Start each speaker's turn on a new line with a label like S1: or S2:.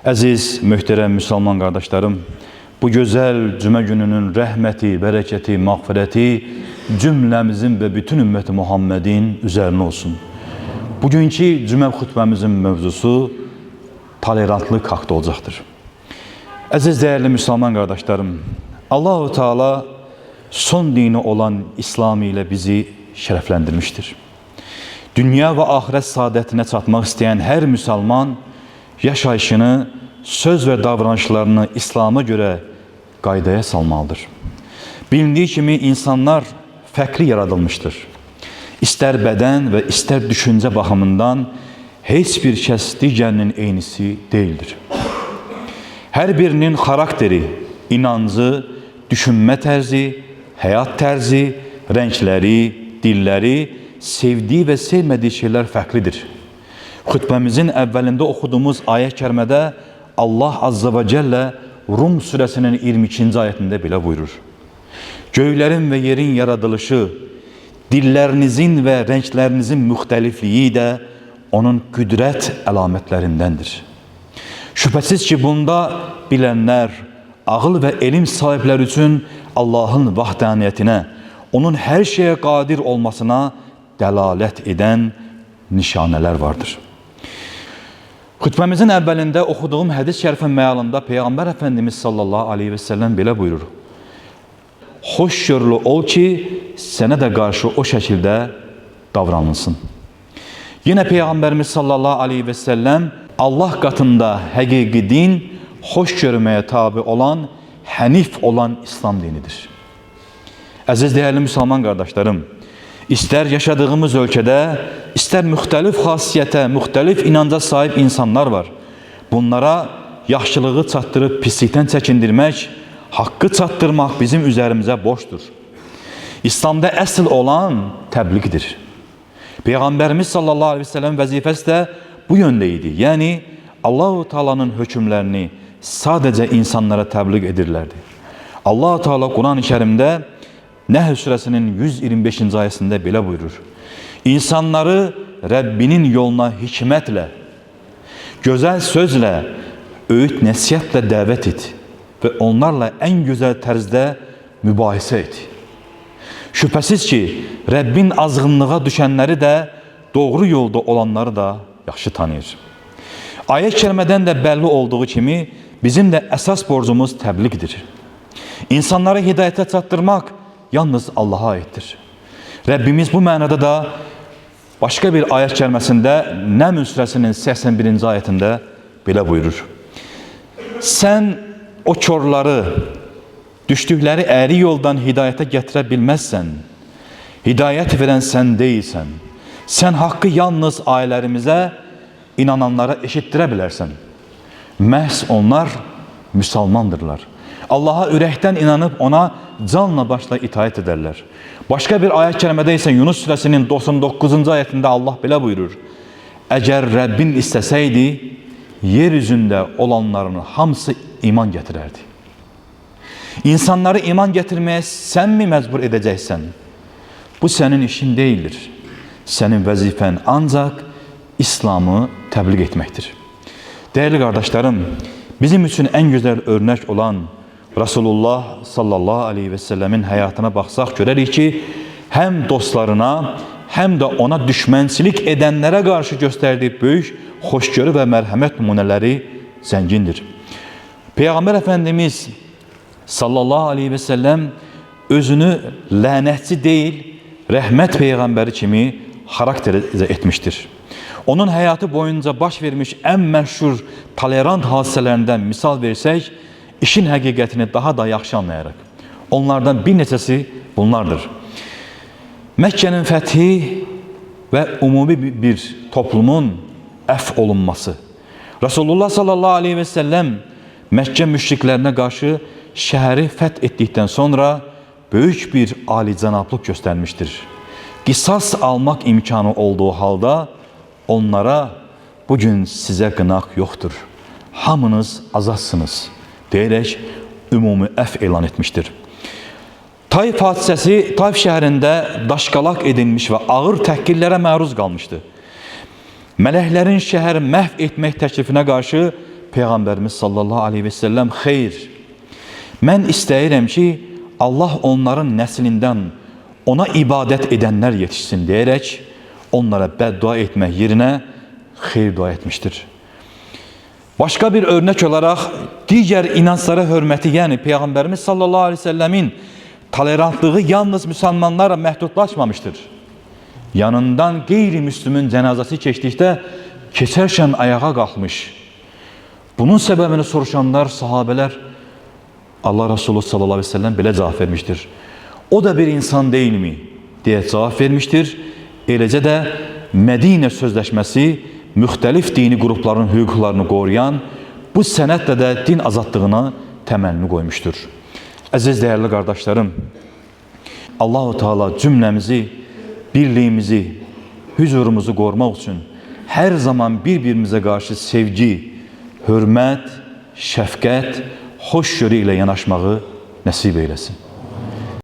S1: Əziz, möhtərəm müsəlman qardaşlarım, bu gözəl cümə gününün rəhməti, bərəkəti, mağfirəti cümləmizin və bütün ümməti Muhammedin üzərinə olsun. Bugünkü cümə xutbəmizin mövzusu tolerantlıq haqqında olacaqdır. Əziz, dəyərli müsəlman qardaşlarım, Allah-u Teala son dini olan İslam ilə bizi şərəfləndirmişdir. Dünya və axirət saadətinə çatmaq istəyən hər müsəlman yaşayışını, söz və davranışlarını İslam'a görə qaydaya salmalıdır. Bilindiyi kimi insanlar fərqli yaradılmışdır. İstər bədən və istər düşüncə baxımından heç bir kəs digərinin eynisi deyildir. Hər birinin xarakteri, inancı, düşünmə tərzi, həyat tərzi, rəngləri, dilləri, sevdiyi və sevmədiyi şeylər fərqlidir. Xütbəmizin əvvəlində oxuduğumuz ayə-i kərimədə Allah Azza və Cəllə Rum surəsinin 22-ci ayətində belə buyurur. Göylərin və yerin yaradılışı, dillərinizin və rənglərinizin müxtəlifliyi də onun qüdrət əlamətlərindəndir. Şübhəsiz ki, bunda bilənlər, ağıl və elm sahibləri üçün Allahın vahdaniyyətinə, onun hər şeyə qadir olmasına dəlalət edən nişanələr vardır. Xütbəmizin əvvəlində oxuduğum hədis şərifin məalında Peyğəmbər Əfəndimiz sallallahu aleyhi və səlləm belə buyurur. Xoşgörülü ol ki, sənə də qarşı o şəkildə davranılsın. Yenə Peyğəmbərimiz sallallahu aleyhi və səlləm Allah qatında həqiqi din, xoş görməyə tabi olan, hənif olan İslam dinidir. Əziz, dəyərli müsəlman qardaşlarım, İstər yaşadığımız ölkədə, istər müxtəlif xasiyyətə, müxtəlif inanca sahib insanlar var. Bunlara yaxşılığı çatdırıb pislikdən çəkindirmək, haqqı çatdırmaq bizim üzərimizə borcdur. İslamda əsl olan təbliğdir. Peyğəmbərimiz sallallahu aleyhi ve sellem vəzifəsi də bu yöndə idi. Yəni, Allah-u Teala'nın hökmlərini sadəcə insanlara təbliğ edirlərdi. Allah-u Teala Quran-ı Kərimdə Nəhl surəsinin 125-ci ayəsində belə buyurur. İnsanları Rəbbinin yoluna hikmətlə, gözəl sözlə, öğüt nəsihətlə dəvət et və onlarla ən gözəl tərzdə mübahisə et. Şübhəsiz ki, Rəbbin azğınlığa düşənləri də, doğru yolda olanları da yaxşı tanıyır. Ayət kəlmədən də bəlli olduğu kimi, bizim də əsas borcumuz təbliğdir. İnsanları hidayətə çatdırmaq yalnız Allah'a aittir. Rəbbimiz bu mənada da başqa bir ayət kəlməsində Nəml surəsinin 81-ci ayətində belə buyurur. Sən o körləri, düşdükləri əyri yoldan hidayətə gətirə bilməzsən. Hidayət verən sən deyilsən. Sən haqqı yalnız ailərimizə, inananlara eşitdirə bilərsən. Məhz onlar müsəlmandırlar. Allah'a ürəkdən inanıb ona canla başla itaət edərlər. Başqa bir ayət kəlmədə isə Yunus surəsinin 99-cu ayətində Allah belə buyurur. Əgər Rəbbin istəsəydi, yer üzündə olanların hamısı iman gətirərdi. İnsanları iman gətirməyə sən mi məcbur edəcəksən? Bu sənin işin deyildir. Sənin vəzifən ancaq İslamı təbliğ etməkdir. Dəyərli qardaşlarım, bizim üçün ən gözəl örnək olan Rasulullah sallallahu aleyhi və səlləmin həyatına baxsaq görərik ki, həm dostlarına, həm də ona düşmənçilik edənlərə qarşı göstərdiyi böyük xoşgörü və mərhəmət nümunələri zəngindir. Peyğəmbər Əfəndimiz sallallahu aleyhi və səlləm özünü lənətçi deyil, rəhmət Peyğəmbəri kimi xarakterizə etmişdir. Onun həyatı boyunca baş vermiş ən məşhur tolerant hadisələrindən misal versək, İşin həqiqətini daha da yaxşı anlayarıq. Onlardan bir neçəsi bunlardır. Məkkənin fəthi və ümumi bir toplumun əf olunması. Rasulullah sallallahu aleyhi və səlləm Məkkə müşriklərinə qarşı şəhəri fəth etdikdən sonra böyük bir alicənablıq göstərmişdir. Qisas almaq imkanı olduğu halda onlara bugün sizə qınaq yoxdur. Hamınız azadsınız deyərək ümumi əf elan etmişdir. Taif hadisəsi Taif şəhərində daşqalaq edilmiş və ağır təhqirlərə məruz qalmışdı. Mələklərin şəhəri məhv etmək təklifinə qarşı Peyğəmbərimiz sallallahu aleyhi ve sellem, xeyr, mən istəyirəm ki, Allah onların nəslindən ona ibadət edənlər yetişsin deyərək, onlara bəddua etmək yerinə xeyr dua etmişdir. Başqa bir örnək olaraq, digər inanclara hörməti, yəni Peyğəmbərimiz sallallahu aleyhi ve sellemin tolerantlığı yalnız müsəlmanlara məhdudlaşmamışdır. Yanından qeyri-müslümün cənazəsi keçdikdə keçərkən ayağa qalxmış. Bunun səbəbini soruşanlar, sahabələr, Allah Resulü sallallahu aleyhi ve sellem belə cavab vermiştir. O da bir insan deyilmi? Deyə cavab vermişdir. Eləcə də Mədinə sözləşməsi müxtəlif dini qrupların hüquqlarını qoruyan, bu sənədlə də din azadlığına təməlini qoymuşdur. Əziz dəyərli qardaşlarım, Allah-u Teala cümləmizi, birliyimizi, huzurumuzu qorumaq üçün hər zaman bir-birimizə qarşı sevgi, hörmət, şəfqət, hoşgörü ilə yanaşmağı nəsib eyləsin.